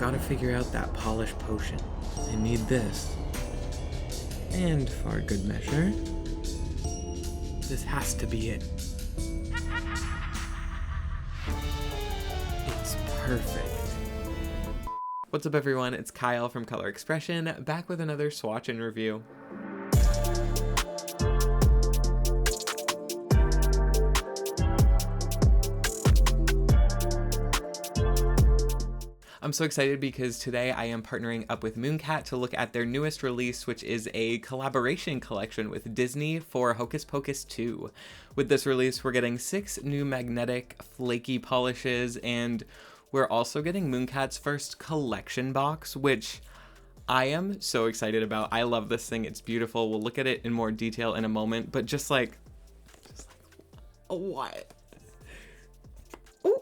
gotta figure out that polish potion. I need this. And for good measure, this has to be it. It's perfect. What's up everyone, it's Kyle from Color Expression, back with another swatch and review. I'm so excited because today I am partnering up with Mooncat to look at their newest release, which is a collaboration collection with Disney for Hocus Pocus 2. With this release, we're getting 6 new magnetic flaky polishes, and we're also getting Mooncat's first collection box, which I am so excited about. I love this thing. It's beautiful. We'll look at it in more detail in a moment, but just like what? Ooh.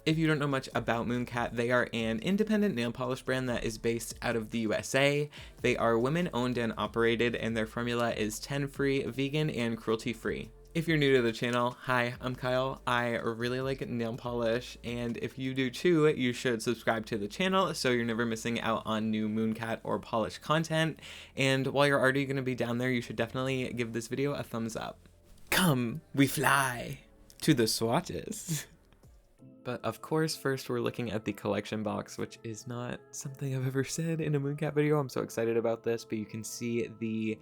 If you don't know much about Mooncat, they are an independent nail polish brand that is based out of the USA. They are women owned and operated, and their formula is 10-free, vegan, and cruelty-free. If you're new to the channel, hi, I'm Kyle. I really like nail polish, and if you do too, you should subscribe to the channel so you're never missing out on new Mooncat or polish content. And while you're already going to be down there, you should definitely give this video a thumbs up. Come, we fly to the swatches. But of course, first we're looking at the collection box, which is not something I've ever said in a Mooncat video. I'm so excited about this, but you can see the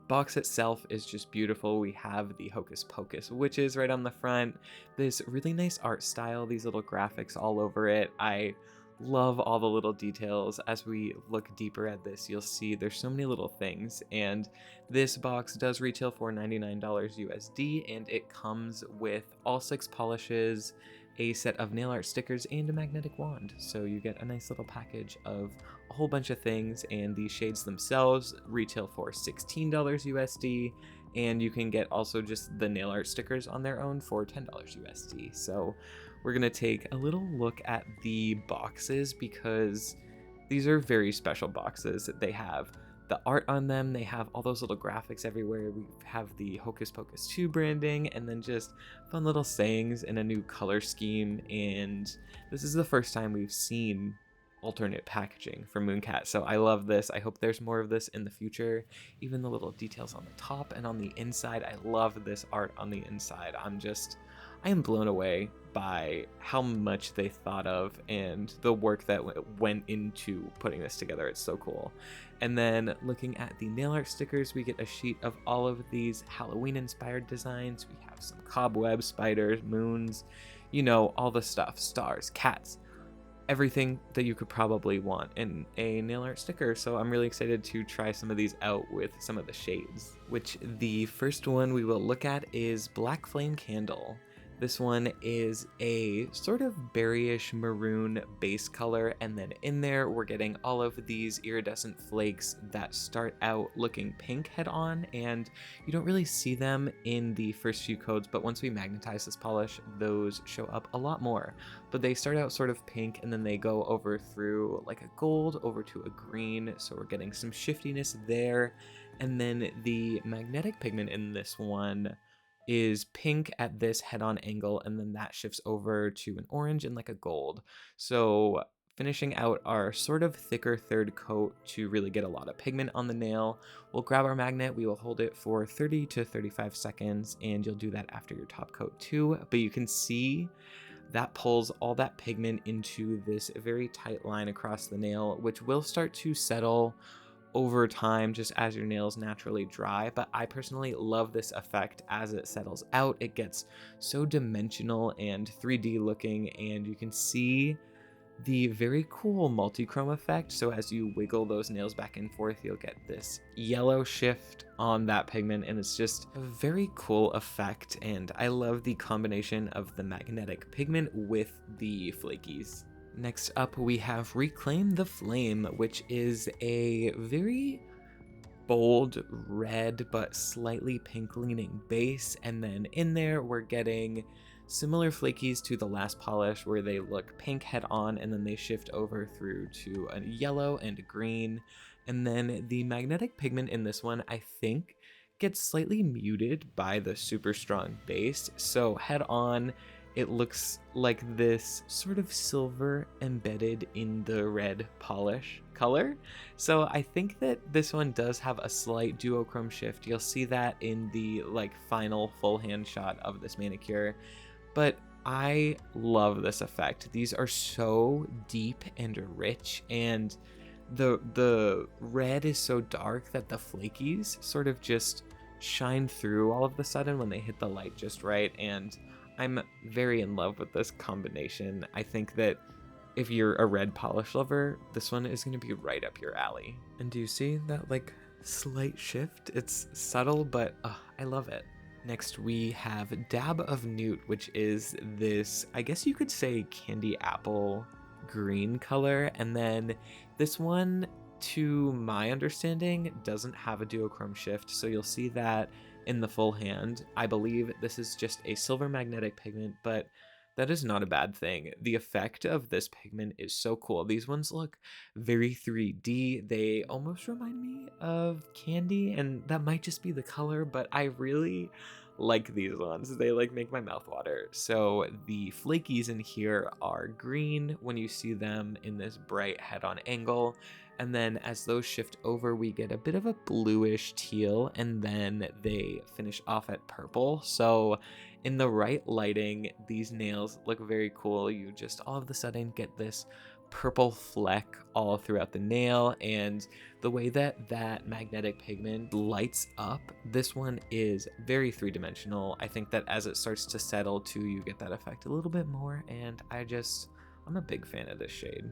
box itself is just beautiful. We have the Hocus Pocus witches right on the front. This really nice art style, these little graphics all over it. I love all the little details. As we look deeper at this, you'll see there's so many little things, and this box does retail for $99 USD, and it comes with all 6 polishes, a set of nail art stickers, and a magnetic wand. So you get a nice little package of a whole bunch of things, and these shades themselves retail for $16 USD, and you can get also just the nail art stickers on their own for $10 USD. So we're gonna take a little look at the boxes because these are very special boxes. They have the art on them, they have all those little graphics everywhere. We have the Hocus Pocus 2 branding, and then just fun little sayings in a new color scheme. And this is the first time we've seen alternate packaging from Mooncat, so I love this. I hope there's more of this in the future. Even the little details on the top and on the inside, I love this art on the inside. I am blown away by how much they thought of and the work that went into putting this together. It's so cool. And then looking at the nail art stickers, we get a sheet of all of these Halloween inspired designs. We have some cobwebs, spiders, moons, you know, all the stuff, stars, cats, everything that you could probably want in a nail art sticker. So I'm really excited to try some of these out with some of the shades, which the first one we will look at is Black Flame Candle. This one is a sort of berryish maroon base color, and then in there we're getting all of these iridescent flakes that start out looking pink head on, and you don't really see them in the first few coats, but once we magnetize this polish, those show up a lot more. But they start out sort of pink, and then they go over through like a gold over to a green, so we're getting some shiftiness there. And then the magnetic pigment in this one is pink at this head-on angle, and then that shifts over to an orange and like a gold. So finishing out our sort of thicker third coat to really get a lot of pigment on the nail, we'll grab our magnet, we will hold it for 30 to 35 seconds, and you'll do that after your top coat too. But you can see that pulls all that pigment into this very tight line across the nail, which will start to settle over time just as your nails naturally dry. But I personally love this effect as it settles out. It gets so dimensional and 3D looking, and you can see the very cool multi-chrome effect. So as you wiggle those nails back and forth, you'll get this yellow shift on that pigment, and it's just a very cool effect. And I love the combination of the magnetic pigment with the flakies. Next up, we have Reclaim the Flame, which is a very bold red but slightly pink leaning base, and then in there we're getting similar flakies to the last polish where they look pink head on, and then they shift over through to a yellow and a green. And then the magnetic pigment in this one, I think, gets slightly muted by the super strong base. So head on, it looks like this sort of silver embedded in the red polish color. So I think that this one does have a slight duochrome shift. You'll see that in the like final full hand shot of this manicure, but I love this effect. These are so deep and rich, and the red is so dark that the flakies sort of just shine through all of the sudden when they hit the light just right, and I'm very in love with this combination. I think that if you're a red polish lover, this one is going to be right up your alley. And do you see that like slight shift? It's subtle, but I love it. Next we have Dab of Newt, which is this, I guess you could say, candy apple green color. And then this one, to my understanding, doesn't have a duochrome shift, so you'll see that in the full hand. I believe this is just a silver magnetic pigment, but that is not a bad thing. The effect of this pigment is so cool. These ones look very 3D. They almost remind me of candy, and that might just be the color, but I really like these ones. They like make my mouth water. So the flakies in here are green when you see them in this bright head-on angle, and then as those shift over, we get a bit of a bluish teal, and then they finish off at purple. So in the right lighting, these nails look very cool. You just all of a sudden get this purple fleck all throughout the nail, and the way that that magnetic pigment lights up, this one is very three-dimensional. I think that as it starts to settle too, you get that effect a little bit more, and I'm a big fan of this shade.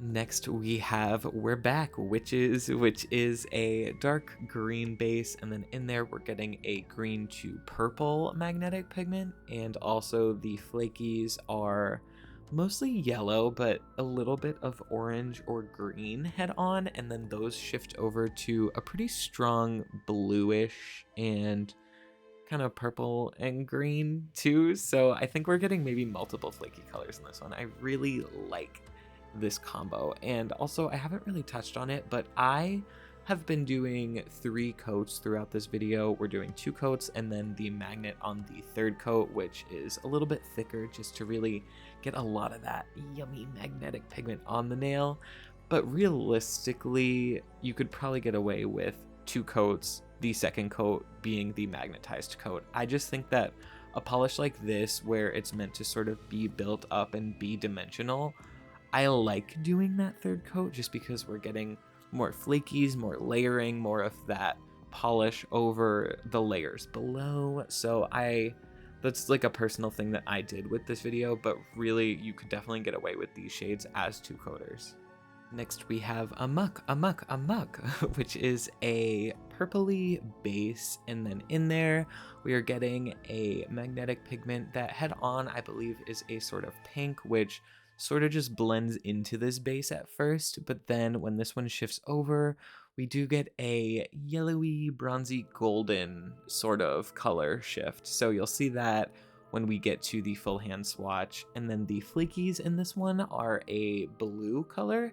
Next we have We're Back Witches, which is a dark green base, and then in there we're getting a green to purple magnetic pigment, and also the flakies are mostly yellow, but a little bit of orange or green head on, and then those shift over to a pretty strong bluish and kind of purple and green too. So I think we're getting maybe multiple flaky colors in this one. I really like this combo, and also I haven't really touched on it, but I have been doing 3 coats throughout this video. We're doing 2 coats and then the magnet on the 3rd coat, which is a little bit thicker just to really get a lot of that yummy magnetic pigment on the nail. But realistically, you could probably get away with 2 coats, the 2nd coat being the magnetized coat. I just think that a polish like this, where it's meant to sort of be built up and be dimensional, I like doing that 3rd coat just because we're getting more flakies, more layering, more of that polish over the layers below. So that's like a personal thing that I did with this video, but really you could definitely get away with these shades as 2 coaters. Next we have Amuck, which is a purpley base, and then in there we are getting a magnetic pigment that head on I believe is a sort of pink, which sort of just blends into this base at first, but then when this one shifts over, we do get a yellowy, bronzy, golden sort of color shift. So you'll see that when we get to the full hand swatch, and then the flakies in this one are a blue color,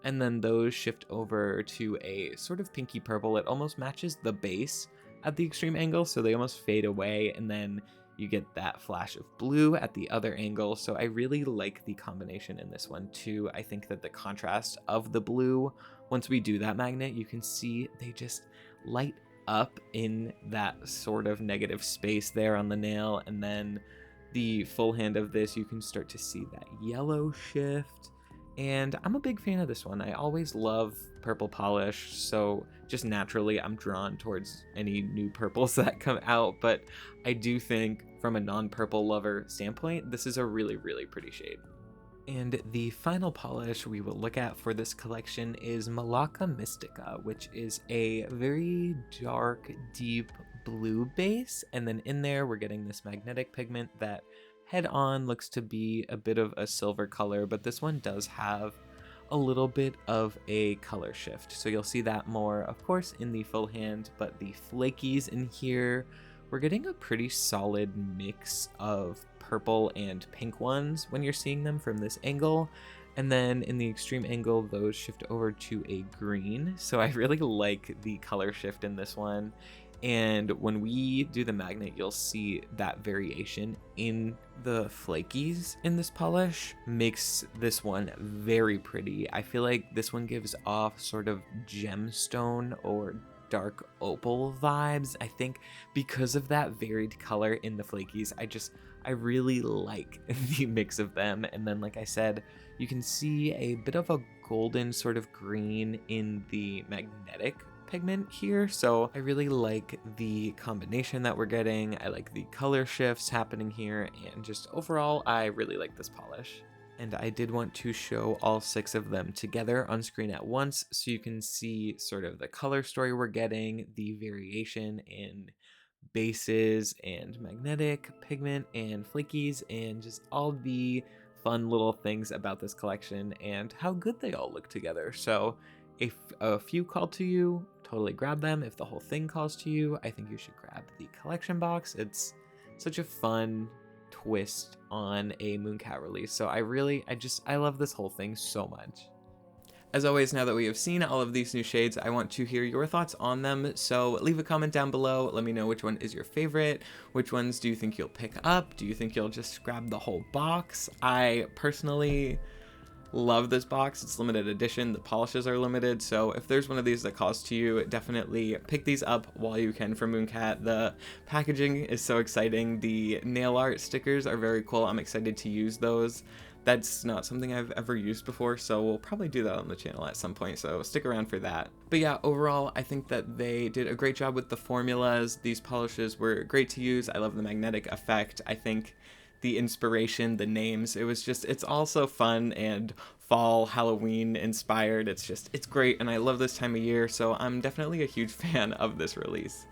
and then those shift over to a sort of pinky purple. It almost matches the base at the extreme angle, so they almost fade away, and then you get that flash of blue at the other angle. So I really like the combination in this one too. I think that the contrast of the blue, once we do that magnet, you can see they just light up in that sort of negative space there on the nail. And then the full hand of this, you can start to see that yellow shift. And I'm a big fan of this one. I always love purple polish, so just naturally I'm drawn towards any new purples that come out, but I do think from a non-purple lover standpoint, this is a really, really pretty shade. And the final polish we will look at for this collection is Melaka Mystica, which is a very dark, deep blue base, and then in there we're getting this magnetic pigment that head on looks to be a bit of a silver color, but this one does have a little bit of a color shift. So you'll see that more, of course, in the full hand, but the flakies in here, we're getting a pretty solid mix of purple and pink ones when you're seeing them from this angle. And then in the extreme angle, those shift over to a green. So I really like the color shift in this one. And when we do the magnet, you'll see that variation in the flakies in this polish makes this one very pretty. I feel like this one gives off sort of gemstone or dark opal vibes. I think because of that varied color in the flakies, I really like the mix of them. And then, like I said, you can see a bit of a golden sort of green in the magnetic pigment here, so I really like the combination that we're getting. I like the color shifts happening here, and just overall I really like this polish. And I did want to show all 6 of them together on screen at once so you can see sort of the color story we're getting, the variation in bases and magnetic pigment and flakies, and just all the fun little things about this collection and how good they all look together. So if a few call to you, totally grab them. If the whole thing calls to you, I think you should grab the collection box. It's such a fun twist on a Mooncat release. So I love this whole thing so much. As always, now that we have seen all of these new shades, I want to hear your thoughts on them, so leave a comment down below. Let me know which one is your favorite. Which ones do you think you'll pick up? Do you think you'll just grab the whole box? I personally love this box. It's limited edition. The polishes are limited, so if there's one of these that calls to you, definitely pick these up while you can from Mooncat. The packaging is so exciting. The nail art stickers are very cool. I'm excited to use those. That's not something I've ever used before, so we'll probably do that on the channel at some point, so stick around for that. But yeah, overall, I think that they did a great job with the formulas. These polishes were great to use. I love the magnetic effect. I think the inspiration, the names, it's all so fun and fall, Halloween inspired. It's great, and I love this time of year, so I'm definitely a huge fan of this release.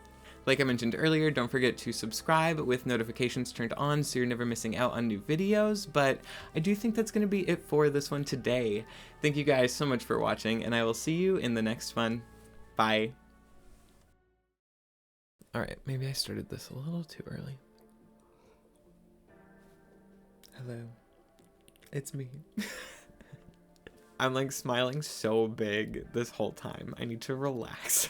Like I mentioned earlier, don't forget to subscribe with notifications turned on so you're never missing out on new videos, but I do think that's going to be it for this one today. Thank you guys so much for watching, and I will see you in the next one. Bye. Alright, maybe I started this a little too early. Hello. It's me. I'm like smiling so big this whole time. I need to relax.